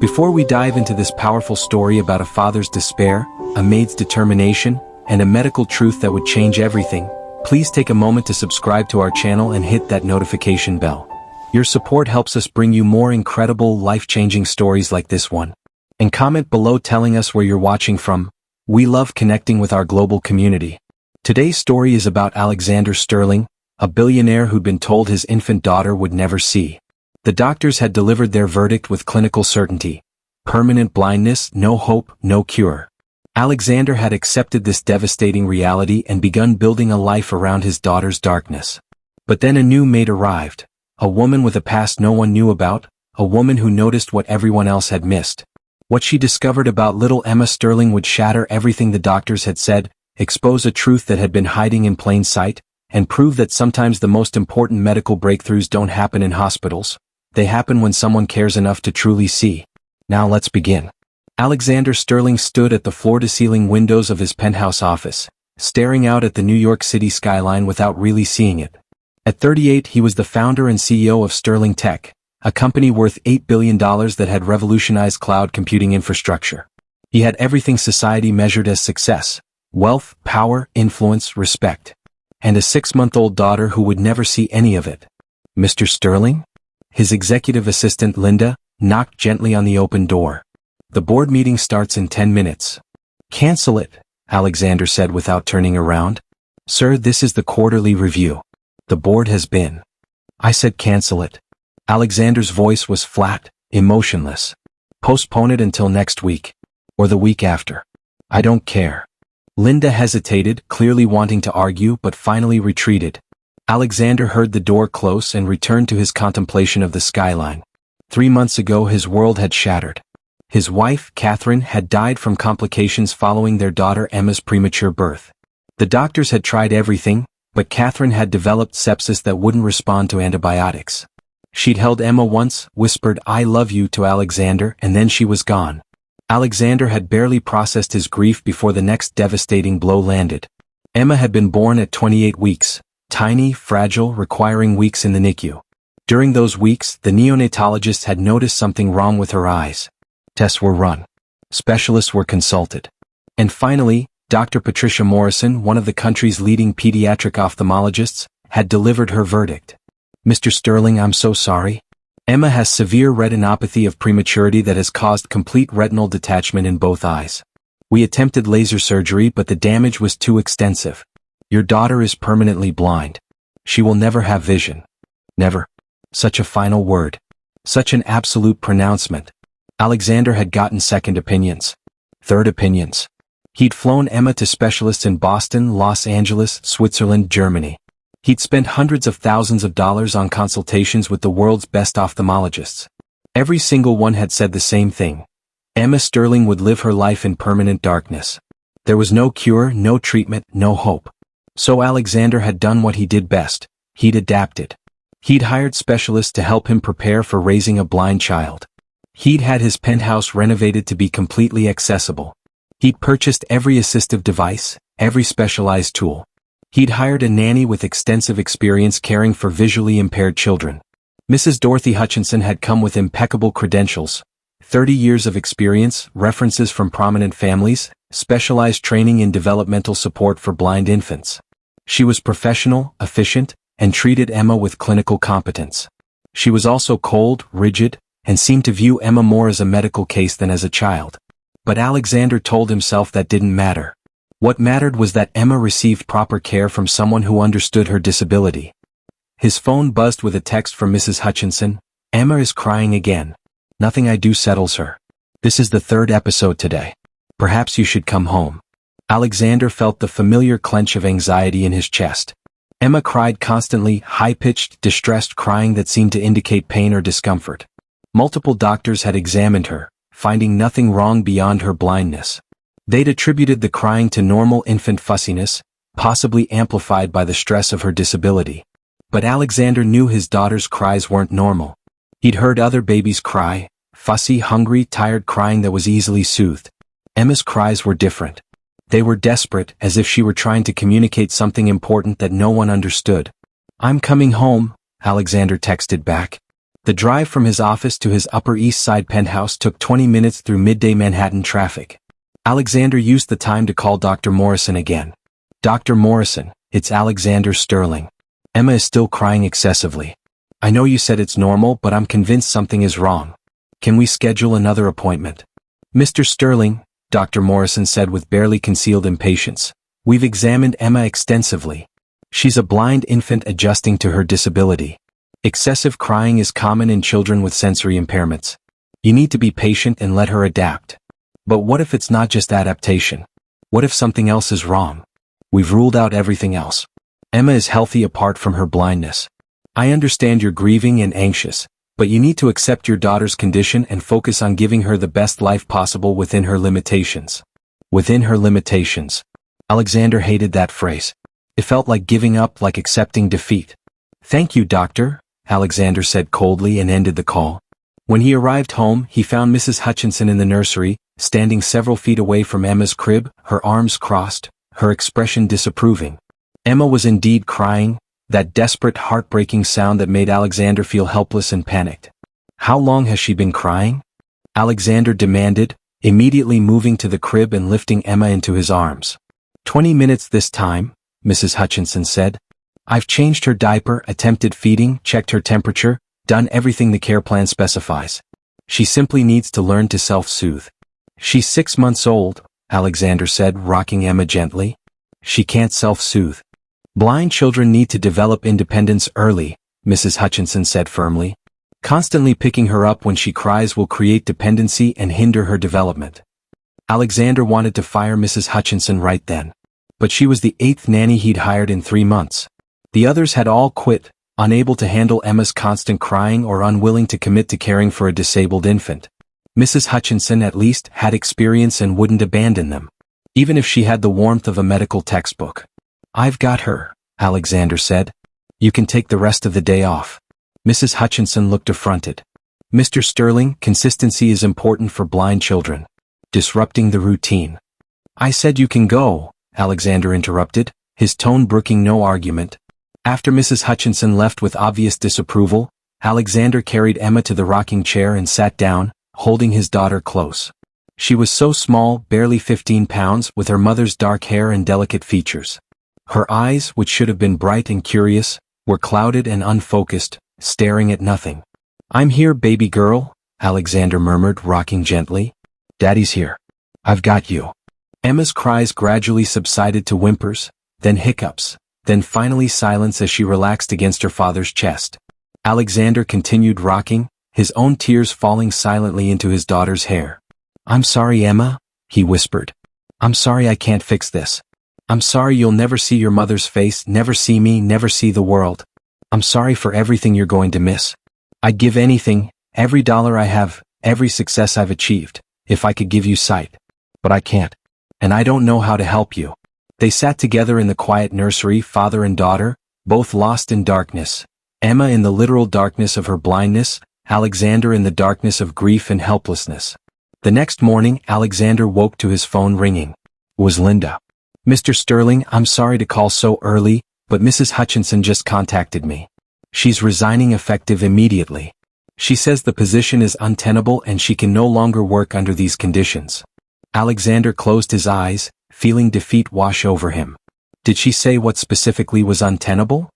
Before we dive into this powerful story about a father's despair, a maid's determination, and a medical truth that would change everything, please take a moment to subscribe to our channel and hit that notification bell. Your support helps us bring you more incredible, life-changing stories like this one. And comment below telling us where you're watching from. We love connecting with our global community. Today's story is about Alexander Sterling, a billionaire who'd been told his infant daughter would never see. The doctors had delivered their verdict with clinical certainty. Permanent blindness, no hope, no cure. Alexander had accepted this devastating reality and begun building a life around his daughter's darkness. But then a new maid arrived. A woman with a past no one knew about, a woman who noticed what everyone else had missed. What she discovered about little Emma Sterling would shatter everything the doctors had said, expose a truth that had been hiding in plain sight, and prove that sometimes the most important medical breakthroughs don't happen in hospitals. They happen when someone cares enough to truly see. Now let's begin. Alexander Sterling stood at the floor-to-ceiling windows of his penthouse office, staring out at the New York City skyline without really seeing it. At 38, he was the founder and CEO of Sterling Tech, a company worth $8 billion that had revolutionized cloud computing infrastructure. He had everything society measured as success: wealth, power, influence, respect. And a 6-month-old daughter who would never see any of it. Mr. Sterling? His executive assistant Linda knocked gently on the open door. The board meeting starts in 10 minutes. Cancel it, Alexander said without turning around. Sir, this is the quarterly review. The board has been. I said cancel it. Alexander's voice was flat, emotionless. Postpone it until next week. Or the week after. I don't care. Linda hesitated, clearly wanting to argue, but finally retreated. Alexander heard the door close and returned to his contemplation of the skyline. 3 months ago his world had shattered. His wife, Catherine, had died from complications following their daughter Emma's premature birth. The doctors had tried everything, but Catherine had developed sepsis that wouldn't respond to antibiotics. She'd held Emma once, whispered "I love you" to Alexander, and then she was gone. Alexander had barely processed his grief before the next devastating blow landed. Emma had been born at 28 weeks, tiny, fragile, requiring weeks in the NICU. During those weeks, the neonatologists had noticed something wrong with her eyes. Tests were run. Specialists were consulted. And finally, Dr. Patricia Morrison, one of the country's leading pediatric ophthalmologists, had delivered her verdict. Mr. Sterling, I'm so sorry. Emma has severe retinopathy of prematurity that has caused complete retinal detachment in both eyes. We attempted laser surgery, but the damage was too extensive. Your daughter is permanently blind. She will never have vision. Never. Such a final word. Such an absolute pronouncement. Alexander had gotten second opinions. Third opinions. He'd flown Emma to specialists in Boston, Los Angeles, Switzerland, Germany. He'd spent hundreds of thousands of dollars on consultations with the world's best ophthalmologists. Every single one had said the same thing. Emma Sterling would live her life in permanent darkness. There was no cure, no treatment, no hope. So Alexander had done what he did best. He'd adapted. He'd hired specialists to help him prepare for raising a blind child. He'd had his penthouse renovated to be completely accessible. He'd purchased every assistive device, every specialized tool. He'd hired a nanny with extensive experience caring for visually impaired children. Mrs. Dorothy Hutchinson had come with impeccable credentials, 30 years of experience, references from prominent families, specialized training in developmental support for blind infants. She was professional, efficient, and treated Emma with clinical competence. She was also cold, rigid, and seemed to view Emma more as a medical case than as a child. But Alexander told himself that didn't matter. What mattered was that Emma received proper care from someone who understood her disability. His phone buzzed with a text from Mrs. Hutchinson. Emma is crying again. Nothing I do settles her. This is the 3rd episode today. Perhaps you should come home. Alexander felt the familiar clench of anxiety in his chest. Emma cried constantly, high-pitched, distressed crying that seemed to indicate pain or discomfort. Multiple doctors had examined her, finding nothing wrong beyond her blindness. They'd attributed the crying to normal infant fussiness, possibly amplified by the stress of her disability. But Alexander knew his daughter's cries weren't normal. He'd heard other babies cry, fussy, hungry, tired crying that was easily soothed. Emma's cries were different. They were desperate, as if she were trying to communicate something important that no one understood. I'm coming home, Alexander texted back. The drive from his office to his Upper East Side penthouse took 20 minutes through midday Manhattan traffic. Alexander used the time to call Dr. Morrison again. Dr. Morrison, it's Alexander Sterling. Emma is still crying excessively. I know you said it's normal, but I'm convinced something is wrong. Can we schedule another appointment? Mr. Sterling, Dr. Morrison said with barely concealed impatience, we've examined Emma extensively. She's a blind infant adjusting to her disability. Excessive crying is common in children with sensory impairments. You need to be patient and let her adapt. But what if it's not just adaptation? What if something else is wrong? We've ruled out everything else. Emma is healthy apart from her blindness. I understand you're grieving and anxious, but you need to accept your daughter's condition and focus on giving her the best life possible within her limitations. Within her limitations. Alexander hated that phrase. It felt like giving up, like accepting defeat. Thank you, doctor, Alexander said coldly and ended the call. When he arrived home, he found Mrs. Hutchinson in the nursery, standing several feet away from Emma's crib, her arms crossed, her expression disapproving. Emma was indeed crying, that desperate, heartbreaking sound that made Alexander feel helpless and panicked. How long has she been crying? Alexander demanded, immediately moving to the crib and lifting Emma into his arms. 20 minutes this time, Mrs. Hutchinson said. I've changed her diaper, attempted feeding, checked her temperature, done everything the care plan specifies. She simply needs to learn to self-soothe. She's 6 months old, Alexander said, rocking Emma gently. She can't self-soothe. Blind children need to develop independence early, Mrs. Hutchinson said firmly. Constantly picking her up when she cries will create dependency and hinder her development. Alexander wanted to fire Mrs. Hutchinson right then. But she was the 8th nanny he'd hired in 3 months. The others had all quit, unable to handle Emma's constant crying or unwilling to commit to caring for a disabled infant. Mrs. Hutchinson at least had experience and wouldn't abandon them, even if she had the warmth of a medical textbook. I've got her, Alexander said. You can take the rest of the day off. Mrs. Hutchinson looked affronted. Mr. Sterling, consistency is important for blind children. Disrupting the routine. I said you can go, Alexander interrupted, his tone brooking no argument. After Mrs. Hutchinson left with obvious disapproval, Alexander carried Emma to the rocking chair and sat down, holding his daughter close. She was so small, barely 15 pounds, with her mother's dark hair and delicate features. Her eyes, which should have been bright and curious, were clouded and unfocused, staring at nothing. I'm here, baby girl, Alexander murmured, rocking gently. Daddy's here. I've got you. Emma's cries gradually subsided to whimpers, then hiccups, then finally silence as she relaxed against her father's chest. Alexander continued rocking, his own tears falling silently into his daughter's hair. I'm sorry, Emma, he whispered. I'm sorry I can't fix this. I'm sorry you'll never see your mother's face, never see me, never see the world. I'm sorry for everything you're going to miss. I'd give anything, every dollar I have, every success I've achieved, if I could give you sight. But I can't. And I don't know how to help you. They sat together in the quiet nursery, father and daughter, both lost in darkness. Emma in the literal darkness of her blindness, Alexander in the darkness of grief and helplessness. The next morning, Alexander woke to his phone ringing. It was Linda. Mr. Sterling, I'm sorry to call so early, but Mrs. Hutchinson just contacted me. She's resigning effective immediately. She says the position is untenable and she can no longer work under these conditions. Alexander closed his eyes, feeling defeat wash over him. Did she say what specifically was untenable?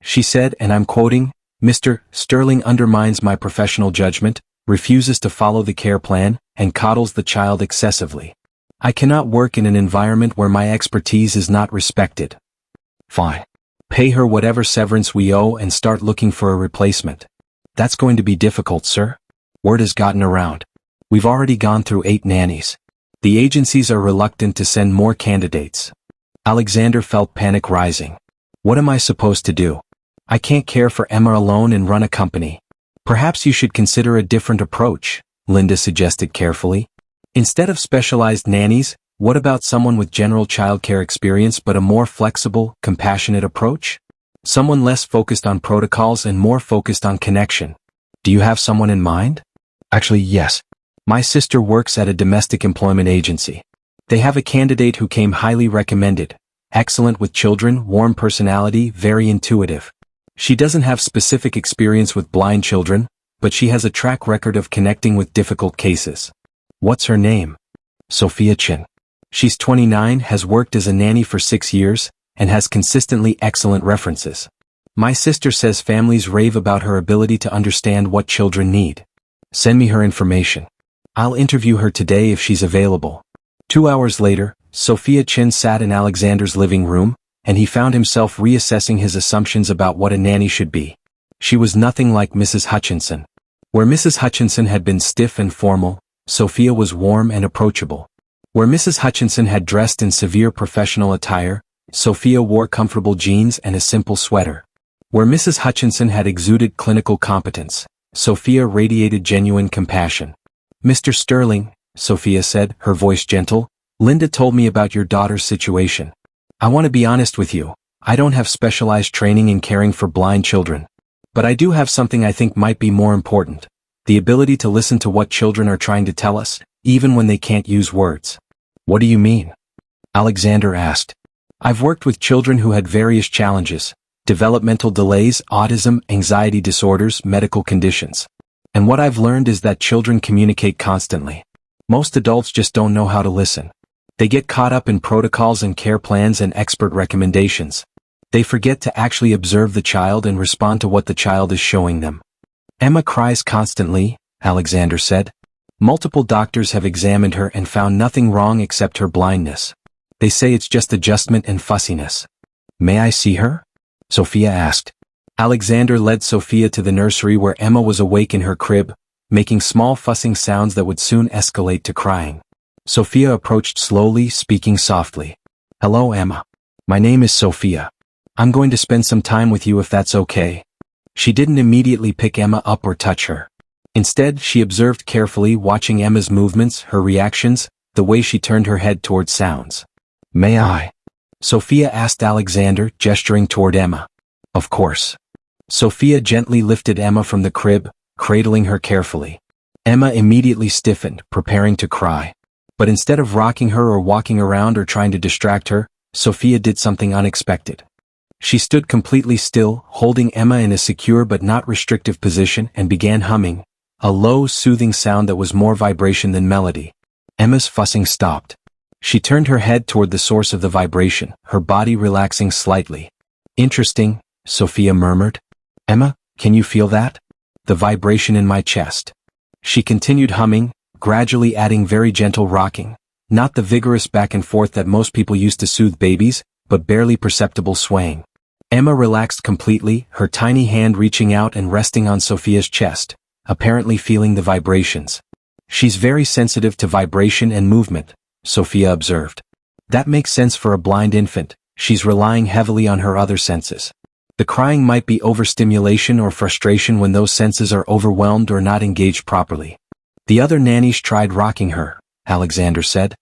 She said, and I'm quoting, Mr. Sterling undermines my professional judgment, refuses to follow the care plan, and coddles the child excessively. I cannot work in an environment where my expertise is not respected. Fine. Pay her whatever severance we owe and start looking for a replacement. That's going to be difficult, sir. Word has gotten around. We've already gone through 8 nannies. The agencies are reluctant to send more candidates. Alexander felt panic rising. What am I supposed to do? I can't care for Emma alone and run a company. Perhaps you should consider a different approach, Linda suggested carefully. Instead of specialized nannies, what about someone with general childcare experience but a more flexible, compassionate approach? Someone less focused on protocols and more focused on connection. Do you have someone in mind? Actually, yes. My sister works at a domestic employment agency. They have a candidate who came highly recommended. Excellent with children, warm personality, very intuitive. She doesn't have specific experience with blind children, but she has a track record of connecting with difficult cases. What's her name? Sophia Chin. She's 29, has worked as a nanny for 6 years, and has consistently excellent references. My sister says families rave about her ability to understand what children need. Send me her information. I'll interview her today if she's available. 2 hours later, Sophia Chin sat in Alexander's living room, and he found himself reassessing his assumptions about what a nanny should be. She was nothing like Mrs. Hutchinson. Where Mrs. Hutchinson had been stiff and formal, Sophia was warm and approachable. Where Mrs. Hutchinson had dressed in severe professional attire, Sophia wore comfortable jeans and a simple sweater. Where Mrs. Hutchinson had exuded clinical competence, Sophia radiated genuine compassion. Mr. Sterling, Sophia said, her voice gentle, Linda told me about your daughter's situation. I want to be honest with you, I don't have specialized training in caring for blind children. But I do have something I think might be more important. The ability to listen to what children are trying to tell us, even when they can't use words. What do you mean? Alexander asked. I've worked with children who had various challenges. Developmental delays, autism, anxiety disorders, medical conditions. And what I've learned is that children communicate constantly. Most adults just don't know how to listen. They get caught up in protocols and care plans and expert recommendations. They forget to actually observe the child and respond to what the child is showing them. Emma cries constantly, Alexander said. Multiple doctors have examined her and found nothing wrong except her blindness. They say it's just adjustment and fussiness. May I see her? Sophia asked. Alexander led Sophia to the nursery where Emma was awake in her crib, making small fussing sounds that would soon escalate to crying. Sophia approached slowly, speaking softly. Hello, Emma. My name is Sophia. I'm going to spend some time with you if that's okay. She didn't immediately pick Emma up or touch her. Instead, she observed carefully, watching Emma's movements, her reactions, the way she turned her head toward sounds. May I? Sophia asked Alexander, gesturing toward Emma. Of course. Sophia gently lifted Emma from the crib, cradling her carefully. Emma immediately stiffened, preparing to cry. But instead of rocking her or walking around or trying to distract her, Sophia did something unexpected. She stood completely still, holding Emma in a secure but not restrictive position, and began humming, a low, soothing sound that was more vibration than melody. Emma's fussing stopped. She turned her head toward the source of the vibration, her body relaxing slightly. Interesting, Sophia murmured. Emma, can you feel that? The vibration in my chest. She continued humming, gradually adding very gentle rocking, not the vigorous back and forth that most people use to soothe babies, but barely perceptible swaying. Emma relaxed completely, her tiny hand reaching out and resting on Sophia's chest, apparently feeling the vibrations. She's very sensitive to vibration and movement, Sophia observed. That makes sense for a blind infant, she's relying heavily on her other senses. The crying might be overstimulation or frustration when those senses are overwhelmed or not engaged properly. The other nannies tried rocking her, Alexander said.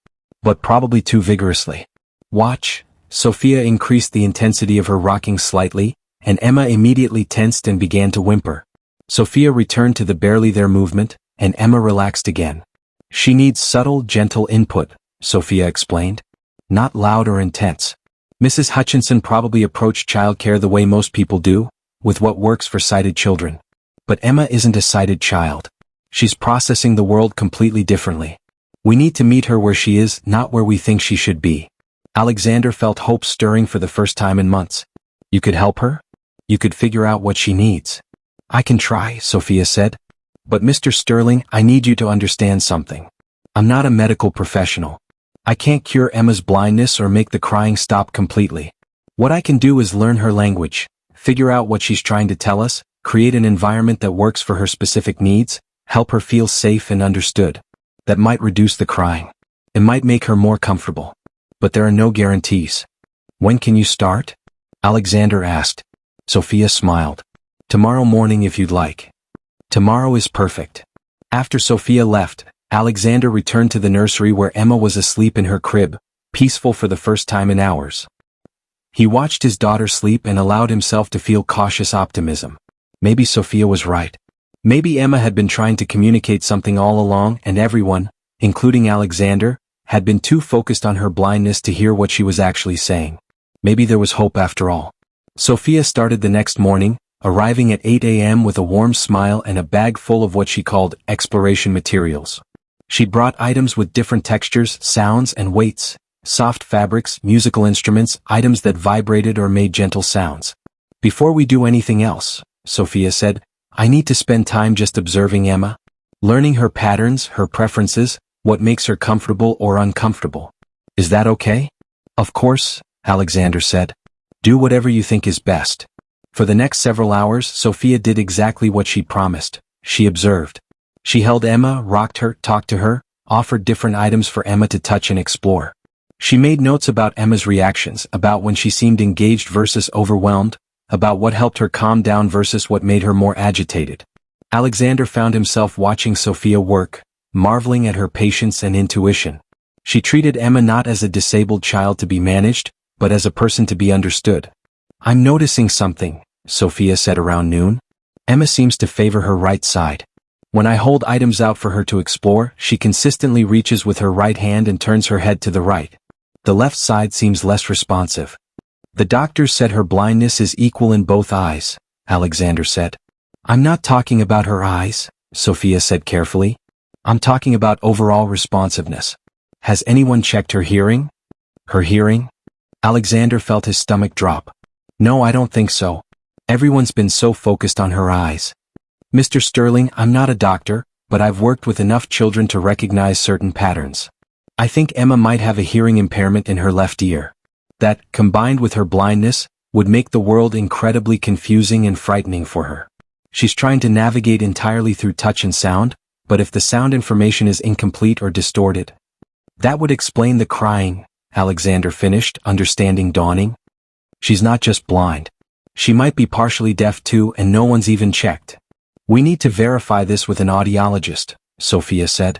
But probably too vigorously. Watch. Sophia increased the intensity of her rocking slightly, and Emma immediately tensed and began to whimper. Sophia returned to the barely there movement, and Emma relaxed again. She needs subtle, gentle input, Sophia explained. Not loud or intense. Mrs. Hutchinson probably approached childcare the way most people do, with what works for sighted children. But Emma isn't a sighted child. She's processing the world completely differently. We need to meet her where she is, not where we think she should be. Alexander felt hope stirring for the first time in months. You could help her? You could figure out what she needs. I can try, Sophia said. But Mr. Sterling, I need you to understand something. I'm not a medical professional. I can't cure Emma's blindness or make the crying stop completely. What I can do is learn her language, figure out what she's trying to tell us, create an environment that works for her specific needs, help her feel safe and understood. That might reduce the crying. It might make her more comfortable. But there are no guarantees. When can you start? Alexander asked. Sophia smiled. Tomorrow morning if you'd like. Tomorrow is perfect. After Sophia left, Alexander returned to the nursery where Emma was asleep in her crib, peaceful for the first time in hours. He watched his daughter sleep and allowed himself to feel cautious optimism. Maybe Sophia was right. Maybe Emma had been trying to communicate something all along and everyone, including Alexander, had been too focused on her blindness to hear what she was actually saying. Maybe there was hope after all. Sophia started the next morning, arriving at 8 a.m. with a warm smile and a bag full of what she called exploration materials. She brought items with different textures, sounds, and weights, soft fabrics, musical instruments, items that vibrated or made gentle sounds. "Before we do anything else," Sophia said, "I need to spend time just observing Emma, learning her patterns, her preferences, what makes her comfortable or uncomfortable. Is that okay?" "Of course," Alexander said. "Do whatever you think is best." For the next several hours, Sophia did exactly what she promised. She observed. She held Emma, rocked her, talked to her, offered different items for Emma to touch and explore. She made notes about Emma's reactions, about when she seemed engaged versus overwhelmed, about what helped her calm down versus what made her more agitated. Alexander found himself watching Sophia work, marveling at her patience and intuition. She treated Emma not as a disabled child to be managed, but as a person to be understood. "I'm noticing something," Sophia said around noon. "Emma seems to favor her right side. When I hold items out for her to explore, she consistently reaches with her right hand and turns her head to the right. The left side seems less responsive." "The doctor said her blindness is equal in both eyes," Alexander said. "I'm not talking about her eyes," Sophia said carefully. "I'm talking about overall responsiveness. Has anyone checked her hearing?" "Her hearing?" Alexander felt his stomach drop. "No, I don't think so. Everyone's been so focused on her eyes. Mr. Sterling, I'm not a doctor, but I've worked with enough children to recognize certain patterns. I think Emma might have a hearing impairment in her left ear. That, combined with her blindness, would make the world incredibly confusing and frightening for her. She's trying to navigate entirely through touch and sound, but if the sound information is incomplete or distorted, that would explain the crying," Alexander finished, understanding dawning. "She's not just blind. She might be partially deaf too, and no one's even checked. We need to verify this with an audiologist," Sophia said.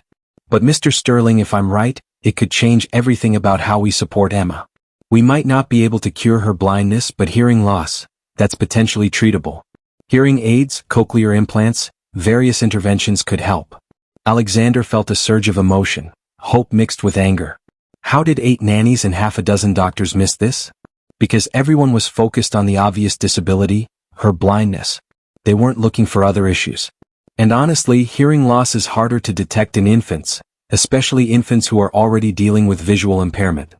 "But Mr. Sterling, if I'm right, it could change everything about how we support Emma. We might not be able to cure her blindness, but hearing loss, that's potentially treatable. Hearing aids, cochlear implants, various interventions could help." Alexander felt a surge of emotion, hope mixed with anger. How did 8 nannies and half a dozen doctors miss this? Because everyone was focused on the obvious disability, her blindness. They weren't looking for other issues. And honestly, hearing loss is harder to detect in infants, especially infants who are already dealing with visual impairment.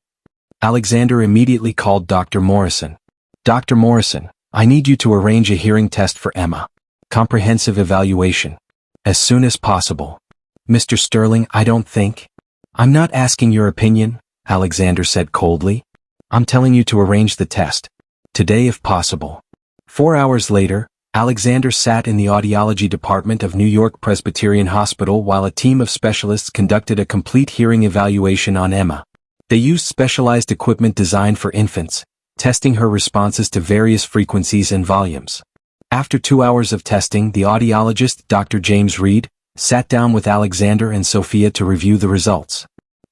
Alexander immediately called Dr. Morrison. "Dr. Morrison, I need you to arrange a hearing test for Emma. Comprehensive evaluation. As soon as possible." "Mr. Sterling, I don't think." "I'm not asking your opinion," Alexander said coldly. "I'm telling you to arrange the test. Today if possible." 4 hours later, Alexander sat in the audiology department of New York Presbyterian Hospital while a team of specialists conducted a complete hearing evaluation on Emma. They used specialized equipment designed for infants, testing her responses to various frequencies and volumes. After 2 hours of testing, the audiologist, Dr. James Reed, sat down with Alexander and Sophia to review the results.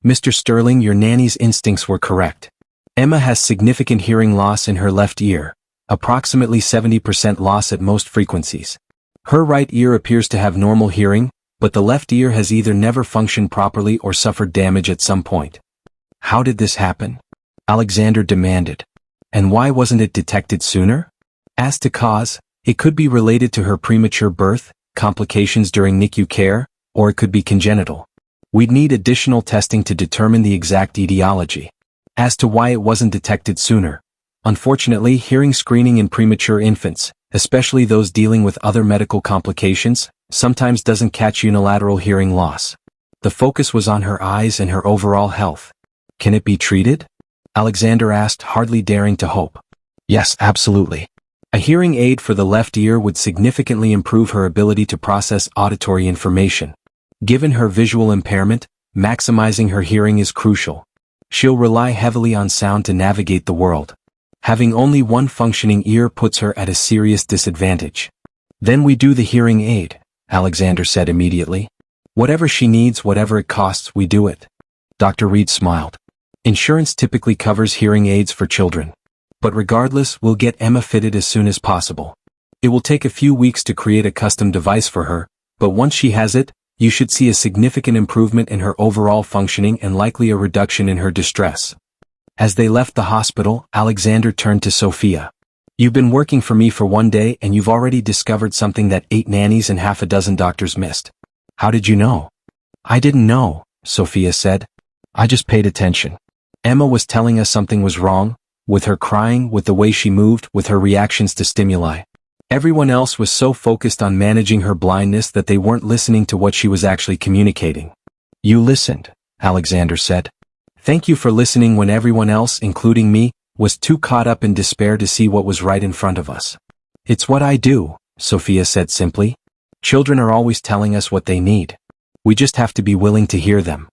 "Mr. Sterling, your nanny's instincts were correct. Emma has significant hearing loss in her left ear, approximately 70% loss at most frequencies. Her right ear appears to have normal hearing, but the left ear has either never functioned properly or suffered damage at some point." "How did this happen?" Alexander demanded. "And why wasn't it detected sooner?" As to cause, it could be related to her premature birth, complications during NICU care, or it could be congenital. We'd need additional testing to determine the exact etiology. As to why it wasn't detected sooner, unfortunately, hearing screening in premature infants, especially those dealing with other medical complications, sometimes doesn't catch unilateral hearing loss. The focus was on her eyes and her overall health. "Can it be treated?" Alexander asked, hardly daring to hope. "Yes, absolutely. A hearing aid for the left ear would significantly improve her ability to process auditory information. Given her visual impairment, maximizing her hearing is crucial. She'll rely heavily on sound to navigate the world. Having only one functioning ear puts her at a serious disadvantage." "Then we do the hearing aid," Alexander said immediately. "Whatever she needs, whatever it costs, we do it." Dr. Reed smiled. "Insurance typically covers hearing aids for children. But regardless, we'll get Emma fitted as soon as possible. It will take a few weeks to create a custom device for her, but once she has it, you should see a significant improvement in her overall functioning and likely a reduction in her distress." As they left the hospital, Alexander turned to Sophia. You've been working for me for 1 day and you've already discovered something that 8 nannies and half a dozen doctors missed. How did you know? I didn't know, Sophia said. I just paid attention. Emma was telling us something was wrong, with her crying, with the way she moved, with her reactions to stimuli. Everyone else was so focused on managing her blindness that they weren't listening to what she was actually communicating. You listened, Alexander said. Thank you for listening when everyone else, including me, was too caught up in despair to see what was right in front of us. It's what I do, Sophia said simply. Children are always telling us what they need. We just have to be willing to hear them.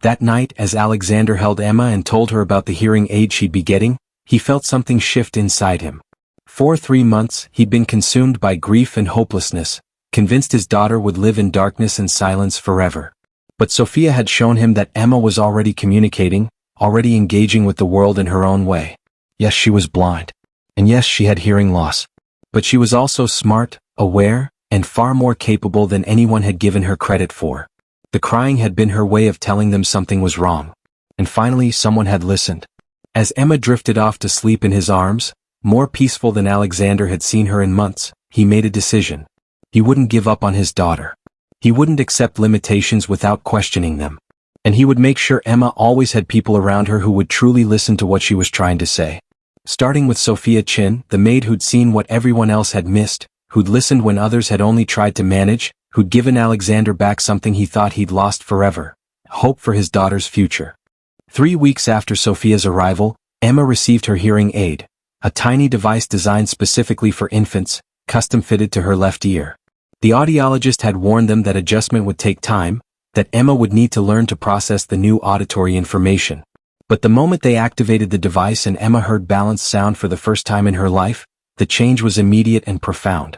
That night, as Alexander held Emma and told her about the hearing aid she'd be getting, he felt something shift inside him. For 3 months, he'd been consumed by grief and hopelessness, convinced his daughter would live in darkness and silence forever. But Sophia had shown him that Emma was already communicating, already engaging with the world in her own way. Yes, she was blind. And yes, she had hearing loss. But she was also smart, aware, and far more capable than anyone had given her credit for. The crying had been her way of telling them something was wrong. And finally, someone had listened. As Emma drifted off to sleep in his arms, more peaceful than Alexander had seen her in months, he made a decision. He wouldn't give up on his daughter. He wouldn't accept limitations without questioning them. And he would make sure Emma always had people around her who would truly listen to what she was trying to say. Starting with Sophia Chin, the maid who'd seen what everyone else had missed, who'd listened when others had only tried to manage, who'd given Alexander back something he thought he'd lost forever, hope for his daughter's future. 3 weeks after Sophia's arrival, Emma received her hearing aid, a tiny device designed specifically for infants, custom-fitted to her left ear. The audiologist had warned them that adjustment would take time, that Emma would need to learn to process the new auditory information. But the moment they activated the device and Emma heard balanced sound for the first time in her life, the change was immediate and profound.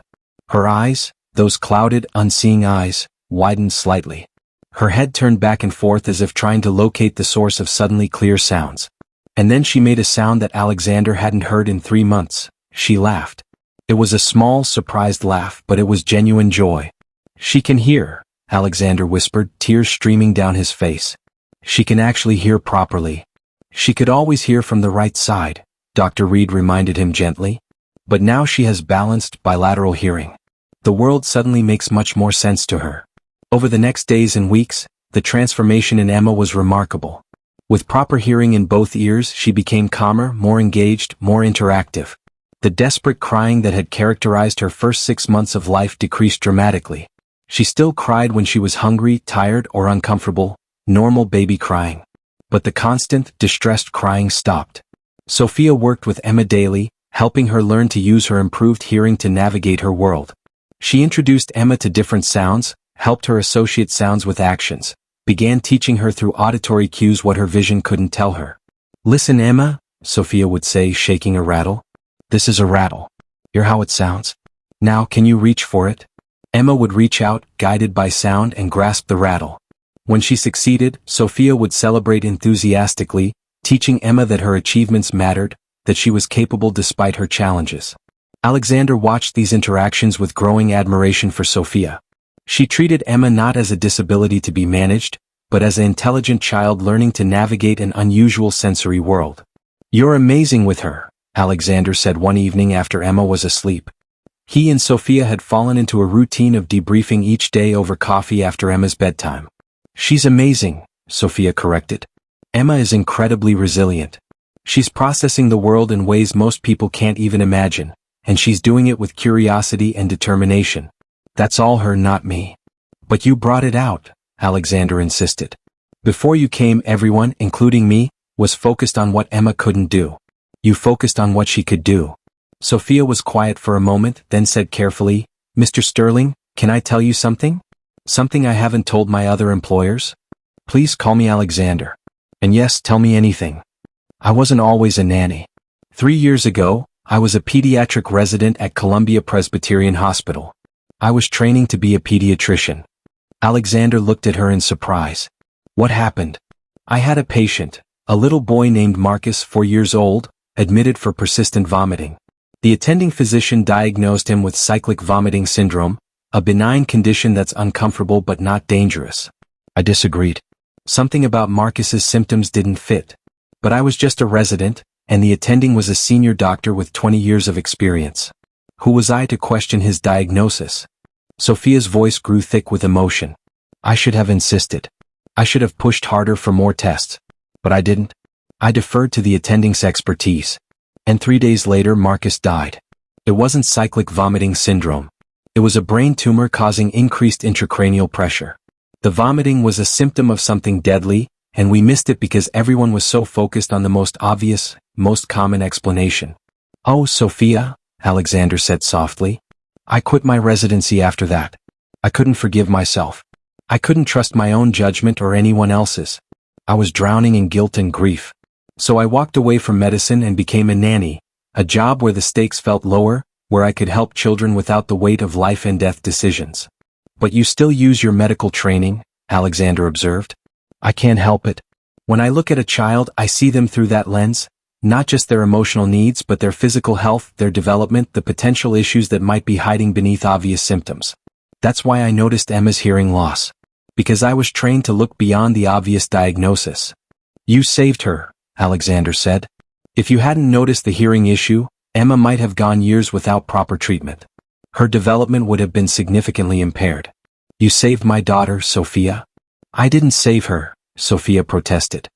Her eyes, those clouded, unseeing eyes, widened slightly. Her head turned back and forth as if trying to locate the source of suddenly clear sounds. And then she made a sound that Alexander hadn't heard in 3 months. She laughed. It was a small, surprised laugh, but it was genuine joy. She can hear, Alexander whispered, tears streaming down his face. She can actually hear properly. She could always hear from the right side, Dr. Reed reminded him gently. But now she has balanced, bilateral hearing. The world suddenly makes much more sense to her. Over the next days and weeks, the transformation in Emma was remarkable. With proper hearing in both ears, she became calmer, more engaged, more interactive. The desperate crying that had characterized her first 6 months of life decreased dramatically. She still cried when she was hungry, tired, or uncomfortable, normal baby crying. But the constant, distressed crying stopped. Sophia worked with Emma daily, helping her learn to use her improved hearing to navigate her world. She introduced Emma to different sounds, helped her associate sounds with actions, began teaching her through auditory cues what her vision couldn't tell her. Listen, Emma, Sophia would say, shaking a rattle. This is a rattle. Hear how it sounds? Now, can you reach for it? Emma would reach out, guided by sound, and grasp the rattle. When she succeeded, Sophia would celebrate enthusiastically, teaching Emma that her achievements mattered, that she was capable despite her challenges. Alexander watched these interactions with growing admiration for Sophia. She treated Emma not as a disability to be managed, but as an intelligent child learning to navigate an unusual sensory world. You're amazing with her, Alexander said one evening after Emma was asleep. He and Sophia had fallen into a routine of debriefing each day over coffee after Emma's bedtime. She's amazing, Sophia corrected. Emma is incredibly resilient. She's processing the world in ways most people can't even imagine, and she's doing it with curiosity and determination. That's all her, not me. But you brought it out, Alexander insisted. Before you came, everyone, including me, was focused on what Emma couldn't do. You focused on what she could do. Sophia was quiet for a moment, then said carefully, Mr. Sterling, can I tell you something? Something I haven't told my other employers? Please call me Alexander. And yes, tell me anything. I wasn't always a nanny. 3 years ago, I was a pediatric resident at Columbia Presbyterian Hospital. I was training to be a pediatrician. Alexander looked at her in surprise. What happened? I had a patient, a little boy named Marcus, 4 years old, admitted for persistent vomiting. The attending physician diagnosed him with cyclic vomiting syndrome, a benign condition that's uncomfortable but not dangerous. I disagreed. Something about Marcus's symptoms didn't fit. But I was just a resident, and the attending was a senior doctor with 20 years of experience. Who was I to question his diagnosis? Sophia's voice grew thick with emotion. I should have insisted. I should have pushed harder for more tests. But I didn't. I deferred to the attending's expertise. And 3 days later Marcus died. It wasn't cyclic vomiting syndrome. It was a brain tumor causing increased intracranial pressure. The vomiting was a symptom of something deadly, and we missed it because everyone was so focused on the most obvious, most common explanation. Oh, Sophia, Alexander said softly. I quit my residency after that. I couldn't forgive myself. I couldn't trust my own judgment or anyone else's. I was drowning in guilt and grief. So I walked away from medicine and became a nanny, a job where the stakes felt lower, where I could help children without the weight of life and death decisions. But you still use your medical training, Alexander observed. I can't help it. When I look at a child, I see them through that lens, not just their emotional needs but their physical health, their development, the potential issues that might be hiding beneath obvious symptoms. That's why I noticed Emma's hearing loss. Because I was trained to look beyond the obvious diagnosis. You saved her, Alexander said. If you hadn't noticed the hearing issue, Emma might have gone years without proper treatment. Her development would have been significantly impaired. You saved my daughter, Sophia. I didn't save her, Sophia protested.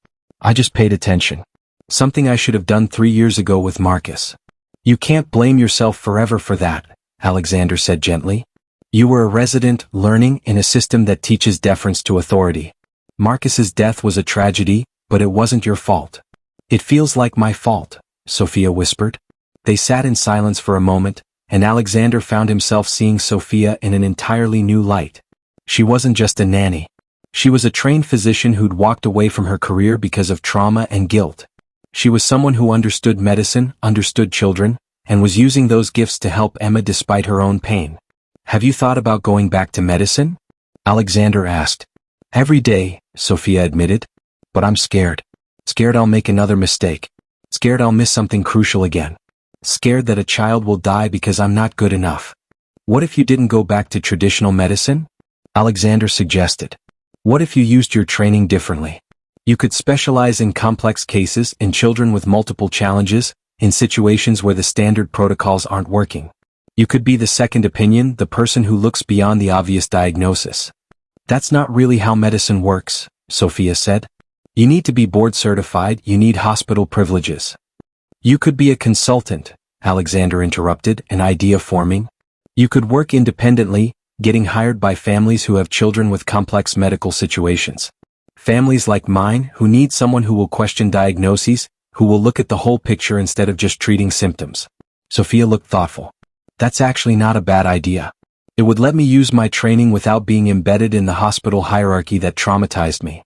I just paid attention. Something I should have done 3 years ago with Marcus. You can't blame yourself forever for that, Alexander said gently. You were a resident, learning in a system that teaches deference to authority. Marcus's death was a tragedy, but it wasn't your fault. It feels like my fault, Sophia whispered. They sat in silence for a moment, and Alexander found himself seeing Sophia in an entirely new light. She wasn't just a nanny. She was a trained physician who'd walked away from her career because of trauma and guilt. She was someone who understood medicine, understood children, and was using those gifts to help Emma despite her own pain. Have you thought about going back to medicine? Alexander asked. Every day, Sophia admitted. But I'm scared. Scared I'll make another mistake. Scared I'll miss something crucial again. Scared that a child will die because I'm not good enough. What if you didn't go back to traditional medicine? Alexander suggested. What if you used your training differently? You could specialize in complex cases, in children with multiple challenges, in situations where the standard protocols aren't working. You could be the second opinion, the person who looks beyond the obvious diagnosis. That's not really how medicine works, Sophia said. You need to be board certified, you need hospital privileges. You could be a consultant, Alexander interrupted, an idea forming. You could work independently, getting hired by families who have children with complex medical situations. Families like mine who need someone who will question diagnoses, who will look at the whole picture instead of just treating symptoms. Sophia looked thoughtful. That's actually not a bad idea. It would let me use my training without being embedded in the hospital hierarchy that traumatized me.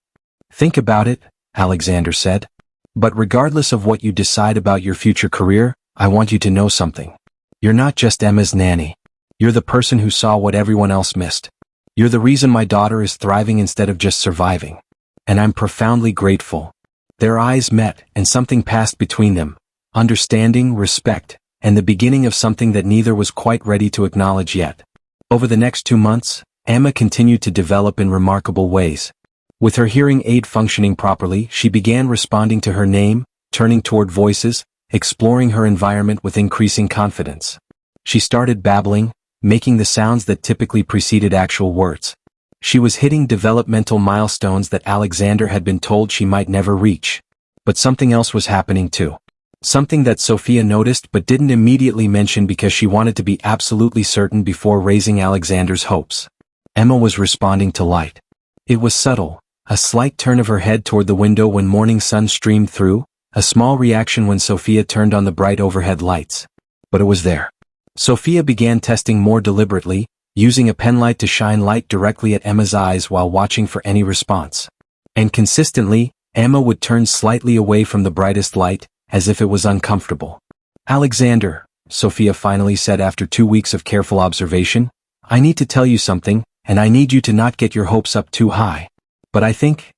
Think about it, Alexander said. But regardless of what you decide about your future career, I want you to know something. You're not just Emma's nanny. You're the person who saw what everyone else missed. You're the reason my daughter is thriving instead of just surviving. And I'm profoundly grateful. Their eyes met, and something passed between them. Understanding, respect, and the beginning of something that neither was quite ready to acknowledge yet. Over the next 2 months, Emma continued to develop in remarkable ways. With her hearing aid functioning properly, she began responding to her name, turning toward voices, exploring her environment with increasing confidence. She started babbling, making the sounds that typically preceded actual words. She was hitting developmental milestones that Alexander had been told she might never reach. But something else was happening too. Something that Sophia noticed but didn't immediately mention because she wanted to be absolutely certain before raising Alexander's hopes. Emma was responding to light. It was subtle, a slight turn of her head toward the window when morning sun streamed through, a small reaction when Sophia turned on the bright overhead lights. But it was there. Sophia began testing more deliberately, using a penlight to shine light directly at Emma's eyes while watching for any response. And consistently, Emma would turn slightly away from the brightest light, as if it was uncomfortable. Alexander, Sophia finally said after 2 weeks of careful observation, I need to tell you something, and I need you to not get your hopes up too high. But I think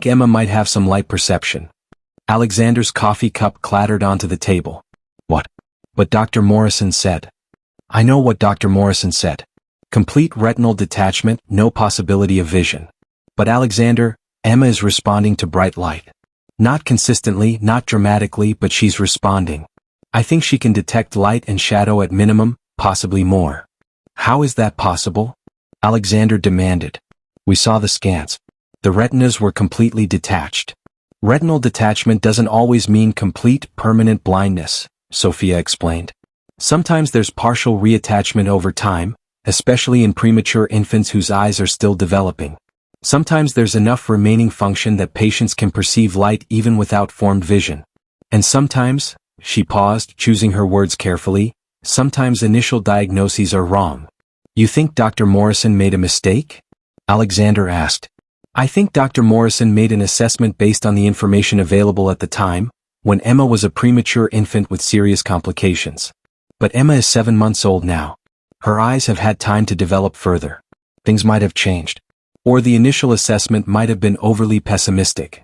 Emma might have some light perception. Alexander's coffee cup clattered onto the table. What? But Dr. Morrison said. I know what Dr. Morrison said. Complete retinal detachment, no possibility of vision. But Alexander, Emma is responding to bright light. Not consistently, not dramatically, but she's responding. I think she can detect light and shadow at minimum, possibly more. How is that possible? Alexander demanded. We saw the scans. The retinas were completely detached. Retinal detachment doesn't always mean complete, permanent blindness, Sophia explained. Sometimes there's partial reattachment over time, especially in premature infants whose eyes are still developing. Sometimes there's enough remaining function that patients can perceive light even without formed vision. And sometimes, she paused, choosing her words carefully, sometimes initial diagnoses are wrong. You think Dr. Morrison made a mistake? Alexander asked. I think Dr. Morrison made an assessment based on the information available at the time, when Emma was a premature infant with serious complications. But Emma is 7 months old now. Her eyes have had time to develop further. Things might have changed. Or the initial assessment might have been overly pessimistic.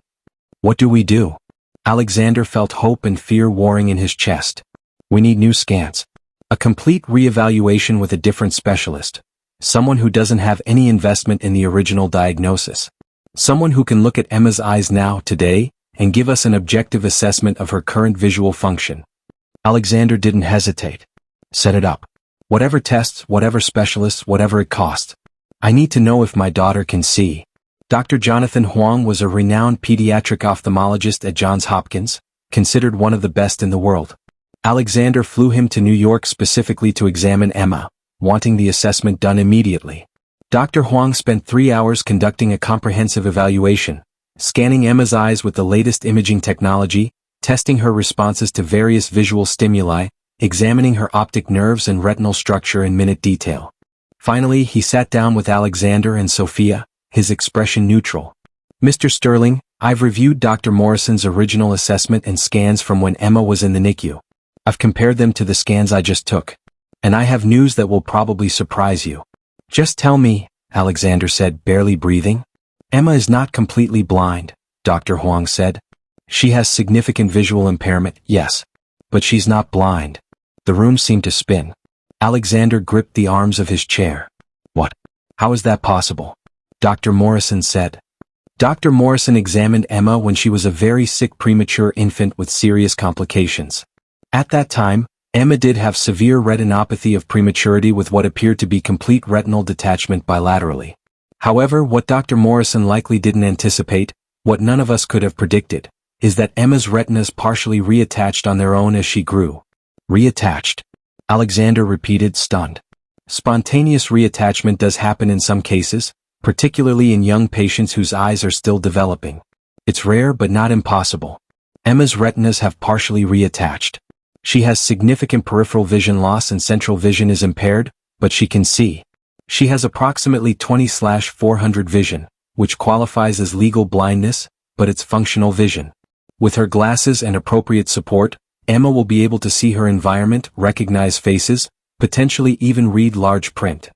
What do we do? Alexander felt hope and fear warring in his chest. We need new scans. A complete reevaluation with a different specialist. Someone who doesn't have any investment in the original diagnosis. Someone who can look at Emma's eyes now, today, and give us an objective assessment of her current visual function. Alexander didn't hesitate. Set it up. Whatever tests, whatever specialists, whatever it costs. I need to know if my daughter can see. Dr. Jonathan Huang was a renowned pediatric ophthalmologist at Johns Hopkins, considered one of the best in the world. Alexander flew him to New York specifically to examine Emma, wanting the assessment done immediately. Dr. Huang spent 3 hours conducting a comprehensive evaluation, scanning Emma's eyes with the latest imaging technology, testing her responses to various visual stimuli, examining her optic nerves and retinal structure in minute detail. Finally, he sat down with Alexander and Sophia, his expression neutral. Mr. Sterling, I've reviewed Dr. Morrison's original assessment and scans from when Emma was in the NICU. I've compared them to the scans I just took. And I have news that will probably surprise you. Just tell me, Alexander said, barely breathing. Emma is not completely blind, Dr. Huang said. She has significant visual impairment, yes. But she's not blind. The room seemed to spin. Alexander gripped the arms of his chair. What? How is that possible? Dr. Morrison said. Dr. Morrison examined Emma when she was a very sick premature infant with serious complications. At that time, Emma did have severe retinopathy of prematurity with what appeared to be complete retinal detachment bilaterally. However, what Dr. Morrison likely didn't anticipate, what none of us could have predicted, is that Emma's retinas partially reattached on their own as she grew. Reattached. Alexander repeated, stunned. Spontaneous reattachment does happen in some cases, particularly in young patients whose eyes are still developing. It's rare but not impossible. Emma's retinas have partially reattached. She has significant peripheral vision loss and central vision is impaired, but she can see. She has approximately 20/400 vision, which qualifies as legal blindness, but it's functional vision. With her glasses and appropriate support, Emma will be able to see her environment, recognize faces, potentially even read large print.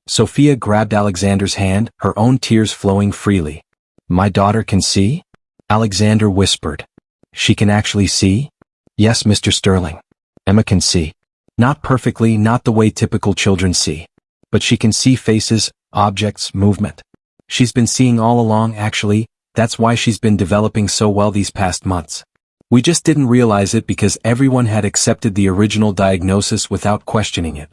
Sophia grabbed Alexander's hand, her own tears flowing freely. My daughter can see? Alexander whispered. She can actually see? Yes, Mr. Sterling. Emma can see. Not perfectly, not the way typical children see. But she can see faces, objects, movement. She's been seeing all along, actually. That's why she's been developing so well these past months. We just didn't realize it because everyone had accepted the original diagnosis without questioning it.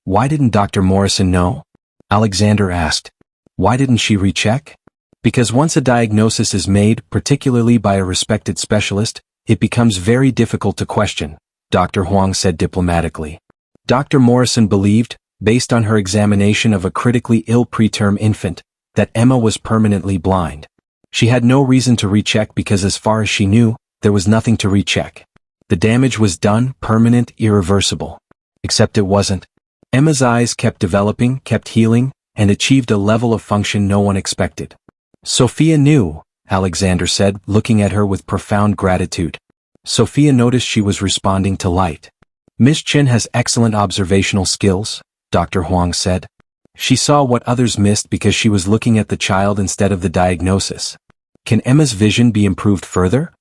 Why didn't Dr. Morrison know? Alexander asked. Why didn't she recheck? Because once a diagnosis is made, particularly by a respected specialist, it becomes very difficult to question, Dr. Huang said diplomatically. Dr. Morrison believed, based on her examination of a critically ill preterm infant, that Emma was permanently blind. She had no reason to recheck because as far as she knew, there was nothing to recheck. The damage was done, permanent, irreversible. Except it wasn't. Emma's eyes kept developing, kept healing, and achieved a level of function no one expected. Sophia knew, Alexander said, looking at her with profound gratitude. Sophia noticed she was responding to light. Miss Chin has excellent observational skills, Dr. Huang said. She saw what others missed because she was looking at the child instead of the diagnosis. Can Emma's vision be improved further?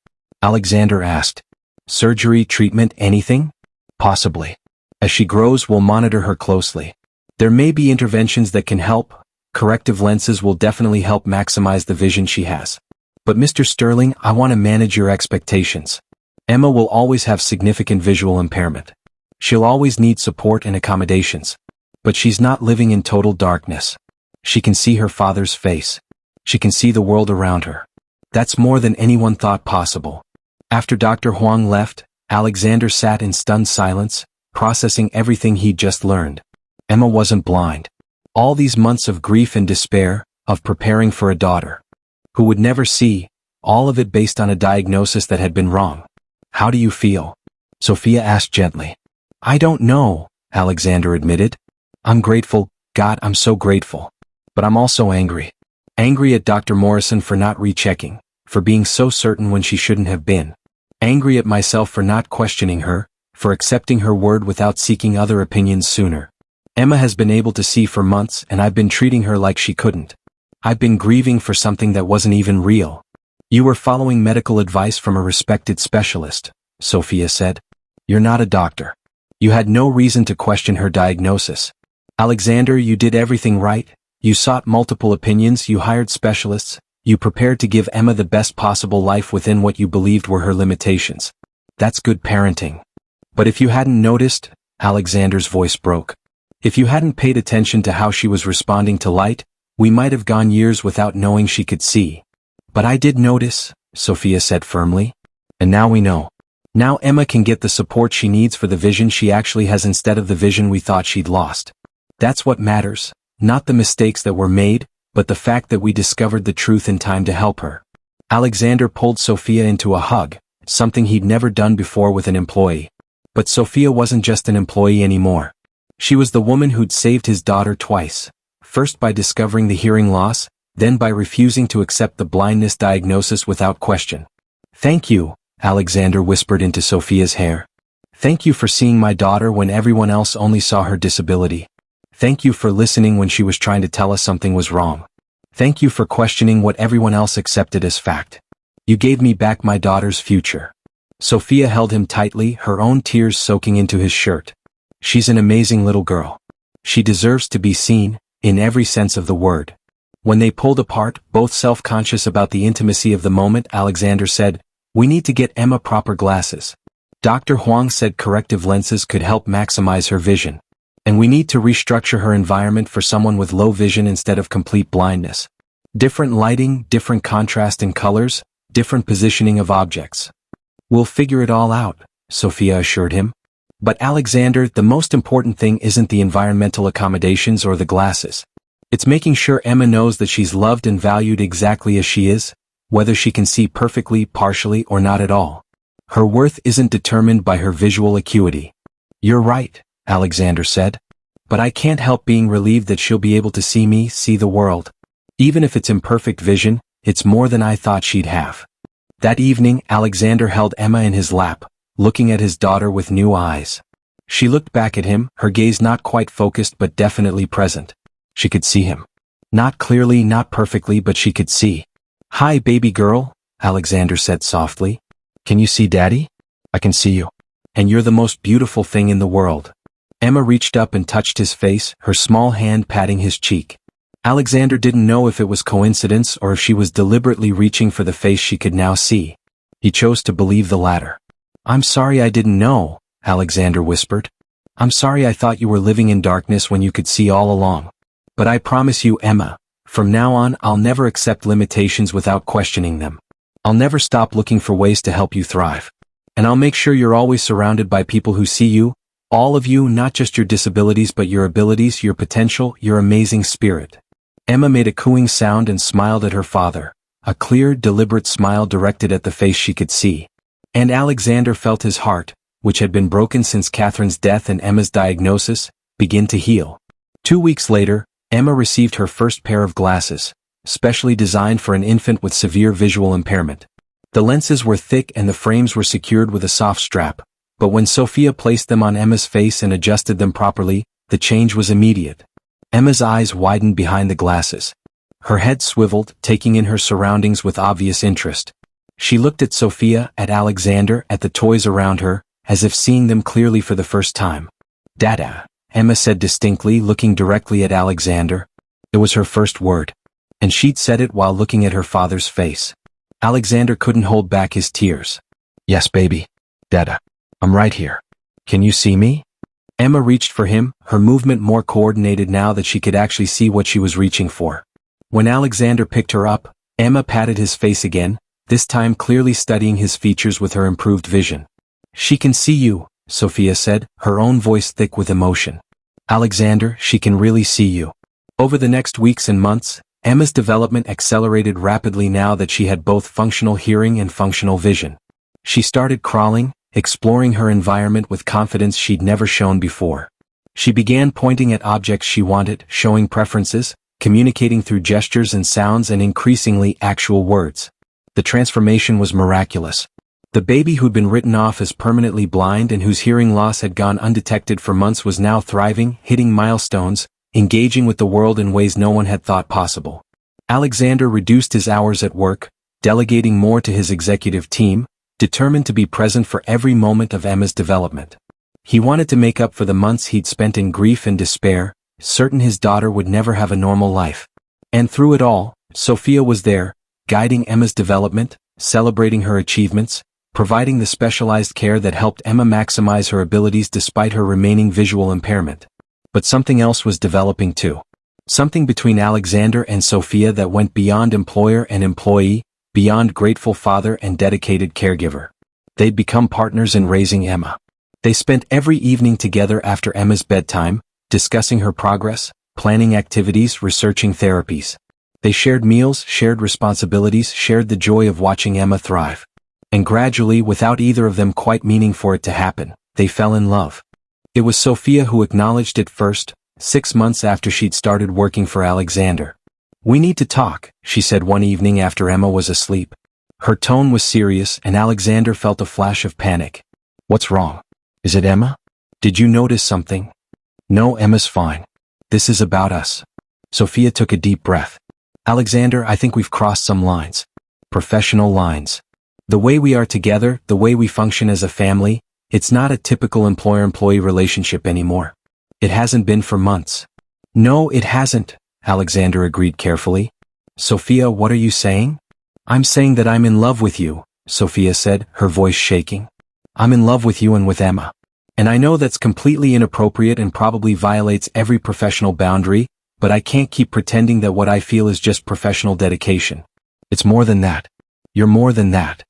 Alexander asked. Surgery, treatment, anything? Possibly. As she grows, we'll monitor her closely. There may be interventions that can help. Corrective lenses will definitely help maximize the vision she has. But Mr. Sterling, I want to manage your expectations. Emma will always have significant visual impairment. She'll always need support and accommodations. But she's not living in total darkness. She can see her father's face. She can see the world around her. That's more than anyone thought possible. After Dr. Huang left, Alexander sat in stunned silence, processing everything he'd just learned. Emma wasn't blind. All these months of grief and despair, of preparing for a daughter who would never see, all of it based on a diagnosis that had been wrong. How do you feel? Sophia asked gently. I don't know, Alexander admitted. I'm grateful, God, I'm so grateful. But I'm also angry. Angry at Dr. Morrison for not rechecking, for being so certain when she shouldn't have been. Angry at myself for not questioning her, for accepting her word without seeking other opinions sooner. Emma has been able to see for months and I've been treating her like she couldn't. I've been grieving for something that wasn't even real. You were following medical advice from a respected specialist, Sophia said. You're not a doctor. You had no reason to question her diagnosis. Alexander, you did everything right. You sought multiple opinions, you hired specialists, you prepared to give Emma the best possible life within what you believed were her limitations. That's good parenting. But if you hadn't noticed, Alexander's voice broke. If you hadn't paid attention to how she was responding to light, we might have gone years without knowing she could see. But I did notice, Sophia said firmly. And now we know. Now Emma can get the support she needs for the vision she actually has instead of the vision we thought she'd lost. That's what matters, not the mistakes that were made, but the fact that we discovered the truth in time to help her. Alexander pulled Sophia into a hug, something he'd never done before with an employee. But Sophia wasn't just an employee anymore. She was the woman who'd saved his daughter twice. First by discovering the hearing loss, then by refusing to accept the blindness diagnosis without question. Thank you, Alexander whispered into Sophia's hair. Thank you for seeing my daughter when everyone else only saw her disability. Thank you for listening when she was trying to tell us something was wrong. Thank you for questioning what everyone else accepted as fact. You gave me back my daughter's future. Sophia held him tightly, her own tears soaking into his shirt. She's an amazing little girl. She deserves to be seen, in every sense of the word. When they pulled apart, both self-conscious about the intimacy of the moment, Alexander said, We need to get Emma proper glasses. Dr. Huang said corrective lenses could help maximize her vision. And we need to restructure her environment for someone with low vision instead of complete blindness. Different lighting, different contrast in colors, different positioning of objects. We'll figure it all out, Sophia assured him. But Alexander, the most important thing isn't the environmental accommodations or the glasses. It's making sure Emma knows that she's loved and valued exactly as she is, whether she can see perfectly, partially, or not at all. Her worth isn't determined by her visual acuity. You're right, Alexander said. But I can't help being relieved that she'll be able to see me, see the world. Even if it's imperfect vision, it's more than I thought she'd have. That evening, Alexander held Emma in his lap, looking at his daughter with new eyes. She looked back at him, her gaze not quite focused but definitely present. She could see him. Not clearly, not perfectly, but she could see. Hi, baby girl, Alexander said softly. Can you see Daddy? I can see you. And you're the most beautiful thing in the world. Emma reached up and touched his face, her small hand patting his cheek. Alexander didn't know if it was coincidence or if she was deliberately reaching for the face she could now see. He chose to believe the latter. I'm sorry I didn't know, Alexander whispered. I'm sorry I thought you were living in darkness when you could see all along. But I promise you, Emma, from now on I'll never accept limitations without questioning them. I'll never stop looking for ways to help you thrive. And I'll make sure you're always surrounded by people who see you, all of you, not just your disabilities but your abilities, your potential, your amazing spirit. Emma made a cooing sound and smiled at her father, a clear, deliberate smile directed at the face she could see. And Alexander felt his heart, which had been broken since Catherine's death and Emma's diagnosis, begin to heal. 2 weeks later, Emma received her first pair of glasses, specially designed for an infant with severe visual impairment. The lenses were thick and the frames were secured with a soft strap, but when Sophia placed them on Emma's face and adjusted them properly, the change was immediate. Emma's eyes widened behind the glasses. Her head swiveled, taking in her surroundings with obvious interest. She looked at Sophia, at Alexander, at the toys around her, as if seeing them clearly for the first time. Dada, Emma said distinctly, looking directly at Alexander. It was her first word. And she'd said it while looking at her father's face. Alexander couldn't hold back his tears. Yes, baby. Dada. I'm right here. Can you see me? Emma reached for him, her movement more coordinated now that she could actually see what she was reaching for. When Alexander picked her up, Emma patted his face again, this time clearly studying his features with her improved vision. She can see you, Sophia said, her own voice thick with emotion. Alexander, she can really see you. Over the next weeks and months, Emma's development accelerated rapidly now that she had both functional hearing and functional vision. She started crawling, exploring her environment with confidence she'd never shown before. She began pointing at objects she wanted, showing preferences, communicating through gestures and sounds and increasingly actual words. The transformation was miraculous. The baby who'd been written off as permanently blind and whose hearing loss had gone undetected for months was now thriving, hitting milestones, engaging with the world in ways no one had thought possible. Alexander reduced his hours at work, delegating more to his executive team, determined to be present for every moment of Emma's development. He wanted to make up for the months he'd spent in grief and despair, certain his daughter would never have a normal life. And through it all, Sophia was there, guiding Emma's development, celebrating her achievements, providing the specialized care that helped Emma maximize her abilities despite her remaining visual impairment. But something else was developing too. Something between Alexander and Sophia that went beyond employer and employee, beyond grateful father and dedicated caregiver. They'd become partners in raising Emma. They spent every evening together after Emma's bedtime, discussing her progress, planning activities, researching therapies. They shared meals, shared responsibilities, shared the joy of watching Emma thrive. And gradually, without either of them quite meaning for it to happen, they fell in love. It was Sophia who acknowledged it first, 6 months after she'd started working for Alexander. We need to talk, she said one evening after Emma was asleep. Her tone was serious and Alexander felt a flash of panic. What's wrong? Is it Emma? Did you notice something? No, Emma's fine. This is about us. Sophia took a deep breath. Alexander, I think we've crossed some lines. Professional lines. The way we are together, the way we function as a family, it's not a typical employer-employee relationship anymore. It hasn't been for months. No, it hasn't, Alexander agreed carefully. Sophia, what are you saying? I'm saying that I'm in love with you, Sophia said, her voice shaking. I'm in love with you and with Emma. And I know that's completely inappropriate and probably violates every professional boundary, but I can't keep pretending that what I feel is just professional dedication. It's more than that. You're more than that.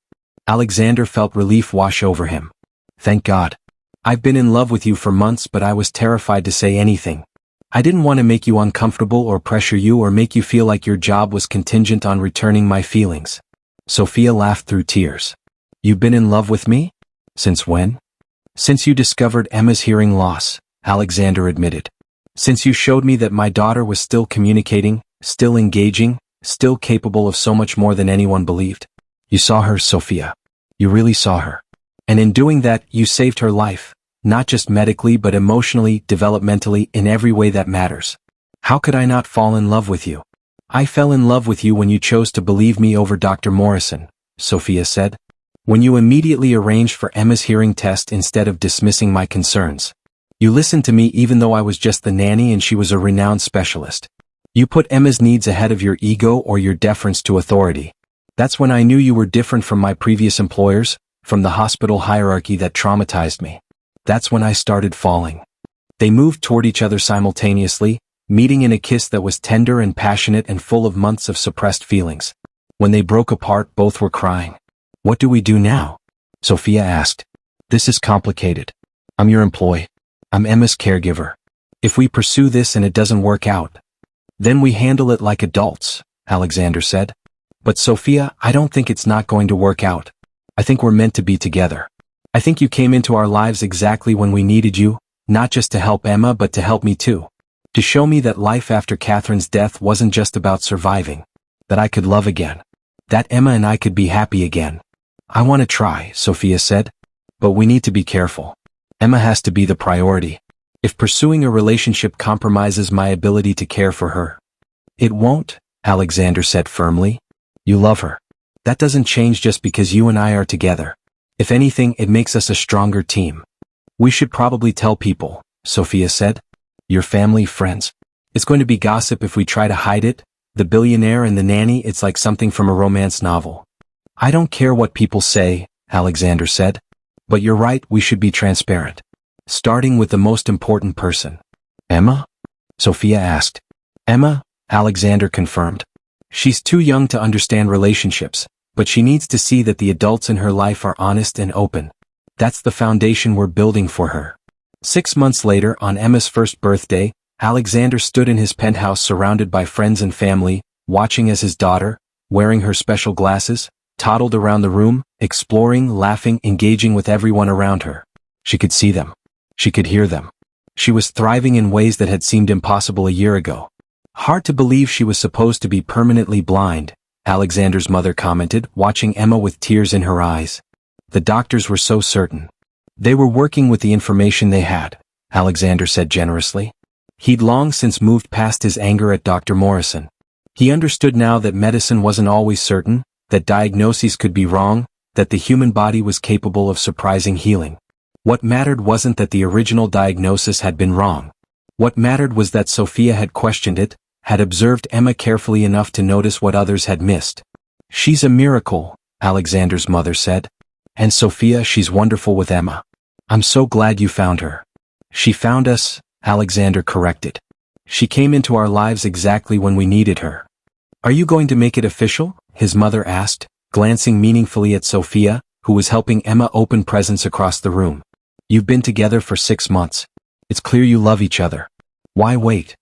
Alexander felt relief wash over him. Thank God. I've been in love with you for months, but I was terrified to say anything. I didn't want to make you uncomfortable or pressure you or make you feel like your job was contingent on returning my feelings. Sophia laughed through tears. You've been in love with me? Since when? Since you discovered Emma's hearing loss, Alexander admitted. Since you showed me that my daughter was still communicating, still engaging, still capable of so much more than anyone believed. You saw her, Sophia. You really saw her. And in doing that, you saved her life, not just medically but emotionally, developmentally, in every way that matters. How could I not fall in love with you? I fell in love with you when you chose to believe me over Dr. Morrison, Sophia said. When you immediately arranged for Emma's hearing test instead of dismissing my concerns. You listened to me even though I was just the nanny and she was a renowned specialist. You put Emma's needs ahead of your ego or your deference to authority. That's when I knew you were different from my previous employers, from the hospital hierarchy that traumatized me. That's when I started falling. They moved toward each other simultaneously, meeting in a kiss that was tender and passionate and full of months of suppressed feelings. When they broke apart, both were crying. What do we do now? Sophia asked. This is complicated. I'm your employee. I'm Emma's caregiver. If we pursue this and it doesn't work out, then we handle it like adults, Alexander said. But Sophia, I don't think it's not going to work out. I think we're meant to be together. I think you came into our lives exactly when we needed you, not just to help Emma but to help me too. To show me that life after Catherine's death wasn't just about surviving. That I could love again. That Emma and I could be happy again. I want to try, Sophia said. But we need to be careful. Emma has to be the priority. If pursuing a relationship compromises my ability to care for her. It won't, Alexander said firmly. You love her. That doesn't change just because you and I are together. If anything, it makes us a stronger team. We should probably tell people, Sophia said. Your family, friends. It's going to be gossip if we try to hide it. The billionaire and the nanny, it's like something from a romance novel. I don't care what people say, Alexander said. But you're right, we should be transparent. Starting with the most important person. Emma? Sophia asked. Emma, Alexander confirmed. She's too young to understand relationships, but she needs to see that the adults in her life are honest and open. That's the foundation we're building for her. 6 months later, on Emma's first birthday, Alexander stood in his penthouse surrounded by friends and family, watching as his daughter, wearing her special glasses, toddled around the room, exploring, laughing, engaging with everyone around her. She could see them. She could hear them. She was thriving in ways that had seemed impossible a year ago. Hard to believe she was supposed to be permanently blind, Alexander's mother commented, watching Emma with tears in her eyes. The doctors were so certain. They were working with the information they had, Alexander said generously. He'd long since moved past his anger at Dr. Morrison. He understood now that medicine wasn't always certain, that diagnoses could be wrong, that the human body was capable of surprising healing. What mattered wasn't that the original diagnosis had been wrong. What mattered was that Sophia had questioned it, had observed Emma carefully enough to notice what others had missed. She's a miracle, Alexander's mother said. And Sophia, she's wonderful with Emma. I'm so glad you found her. She found us, Alexander corrected. She came into our lives exactly when we needed her. Are you going to make it official? His mother asked, glancing meaningfully at Sophia, who was helping Emma open presents across the room. You've been together for 6 months. It's clear you love each other. Why wait?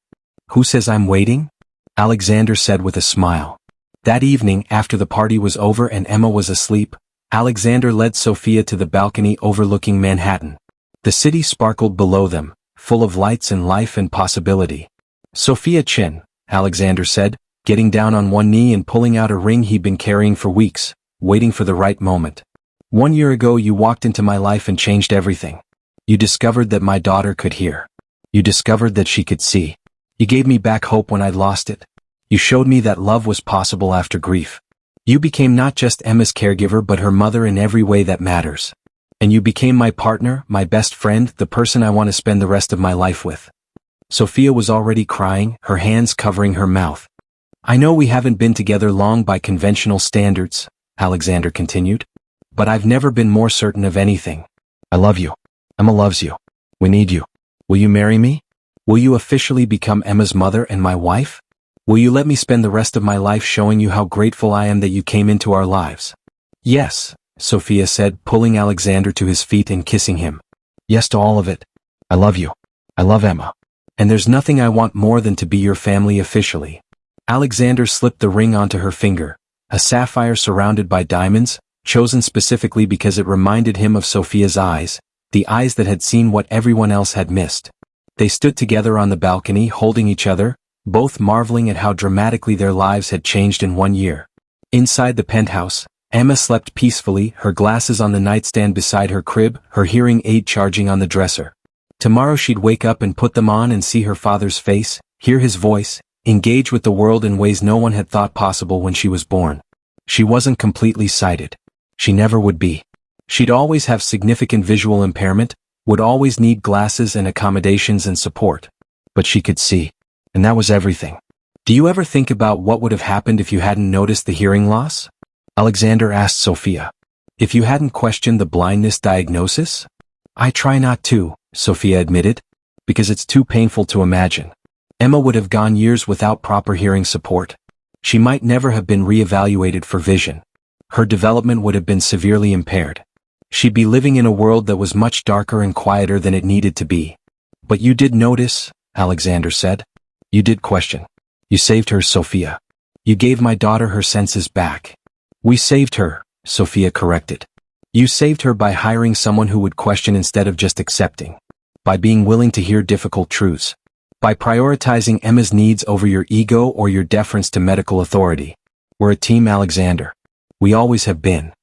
Who says I'm waiting? Alexander said with a smile. That evening, after the party was over and Emma was asleep, Alexander led Sophia to the balcony overlooking Manhattan. The city sparkled below them, full of lights and life and possibility. Sophia Chin, Alexander said, getting down on one knee and pulling out a ring he'd been carrying for weeks, waiting for the right moment. 1 year ago you walked into my life and changed everything. You discovered that my daughter could hear. You discovered that she could see. You gave me back hope when I'd lost it. You showed me that love was possible after grief. You became not just Emma's caregiver but her mother in every way that matters. And you became my partner, my best friend, the person I want to spend the rest of my life with. Sophia was already crying, her hands covering her mouth. I know we haven't been together long by conventional standards, Alexander continued. But I've never been more certain of anything. I love you. Emma loves you. We need you. Will you marry me? Will you officially become Emma's mother and my wife? Will you let me spend the rest of my life showing you how grateful I am that you came into our lives? Yes, Sophia said, pulling Alexander to his feet and kissing him. Yes to all of it. I love you. I love Emma. And there's nothing I want more than to be your family officially. Alexander slipped the ring onto her finger, a sapphire surrounded by diamonds, chosen specifically because it reminded him of Sophia's eyes, the eyes that had seen what everyone else had missed. They stood together on the balcony, holding each other, both marveling at how dramatically their lives had changed in 1 year. Inside the penthouse, Emma slept peacefully, her glasses on the nightstand beside her crib, her hearing aid charging on the dresser. Tomorrow she'd wake up and put them on and see her father's face, hear his voice, engage with the world in ways no one had thought possible when she was born. She wasn't completely sighted. She never would be. She'd always have significant visual impairment, would always need glasses and accommodations and support. But she could see. And that was everything. Do you ever think about what would have happened if you hadn't noticed the hearing loss? Alexander asked Sophia. If you hadn't questioned the blindness diagnosis? I try not to, Sophia admitted, because it's too painful to imagine. Emma would have gone years without proper hearing support. She might never have been reevaluated for vision. Her development would have been severely impaired. She'd be living in a world that was much darker and quieter than it needed to be. But you did notice, Alexander said. You did question. You saved her, Sophia. You gave my daughter her senses back. We saved her, Sophia corrected. You saved her by hiring someone who would question instead of just accepting. By being willing to hear difficult truths. By prioritizing Emma's needs over your ego or your deference to medical authority. We're a team, Alexander. We always have been.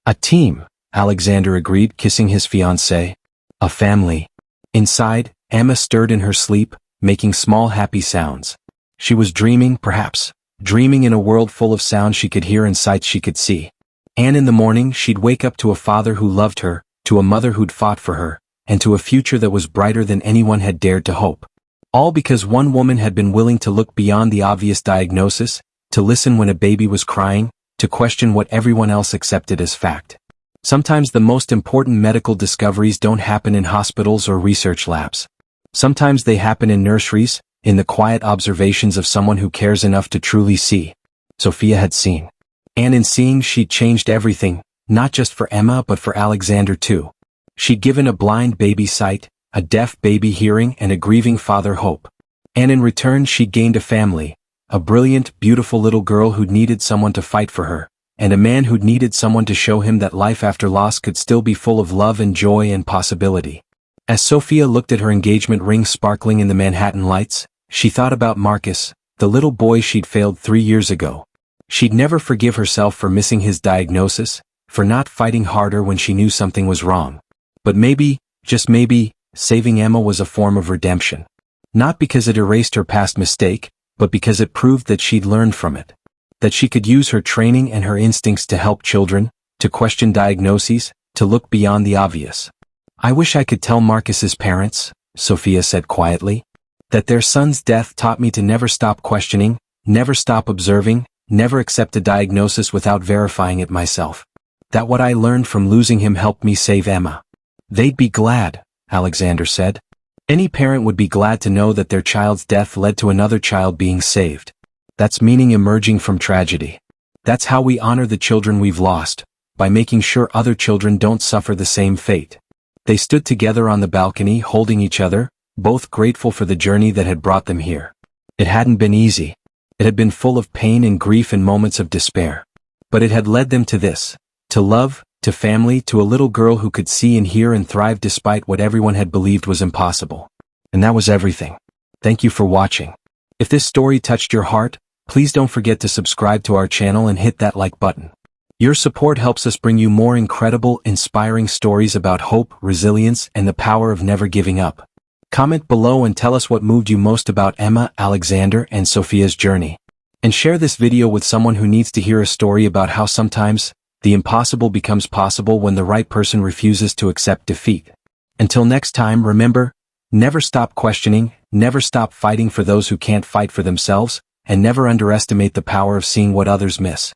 A team, Alexander agreed, kissing his fiancée. A family. Inside, Emma stirred in her sleep, making small happy sounds. She was dreaming, perhaps. Dreaming in a world full of sounds she could hear and sights she could see. And in the morning she'd wake up to a father who loved her, to a mother who'd fought for her, and to a future that was brighter than anyone had dared to hope. All because one woman had been willing to look beyond the obvious diagnosis, to listen when a baby was crying, to question what everyone else accepted as fact. Sometimes the most important medical discoveries don't happen in hospitals or research labs. Sometimes they happen in nurseries, in the quiet observations of someone who cares enough to truly see. Sophia had seen. And in seeing, she'd changed everything, not just for Emma but for Alexander too. She'd given a blind baby sight, a deaf baby hearing, and a grieving father hope. And in return she'd gained a family, a brilliant, beautiful little girl who'd needed someone to fight for her, and a man who'd needed someone to show him that life after loss could still be full of love and joy and possibility. As Sophia looked at her engagement ring sparkling in the Manhattan lights, she thought about Marcus, the little boy she'd failed 3 years ago. She'd never forgive herself for missing his diagnosis, for not fighting harder when she knew something was wrong. But maybe, just maybe, saving Emma was a form of redemption. Not because it erased her past mistake, but because it proved that she'd learned from it. That she could use her training and her instincts to help children, to question diagnoses, to look beyond the obvious. "I wish I could tell Marcus's parents," Sophia said quietly, "that their son's death taught me to never stop questioning, never stop observing, never accept a diagnosis without verifying it myself. That what I learned from losing him helped me save Emma." "They'd be glad," Alexander said. "Any parent would be glad to know that their child's death led to another child being saved. That's meaning emerging from tragedy. That's how we honor the children we've lost, by making sure other children don't suffer the same fate." They stood together on the balcony holding each other, both grateful for the journey that had brought them here. It hadn't been easy. It had been full of pain and grief and moments of despair. But it had led them to this, to love, to family, to a little girl who could see and hear and thrive despite what everyone had believed was impossible. And that was everything. Thank you for watching. If this story touched your heart, please don't forget to subscribe to our channel and hit that like button. Your support helps us bring you more incredible, inspiring stories about hope, resilience, and the power of never giving up. Comment below and tell us what moved you most about Emma, Alexander, and Sophia's journey. And share this video with someone who needs to hear a story about how sometimes the impossible becomes possible when the right person refuses to accept defeat. Until next time, remember, never stop questioning, never stop fighting for those who can't fight for themselves, and never underestimate the power of seeing what others miss.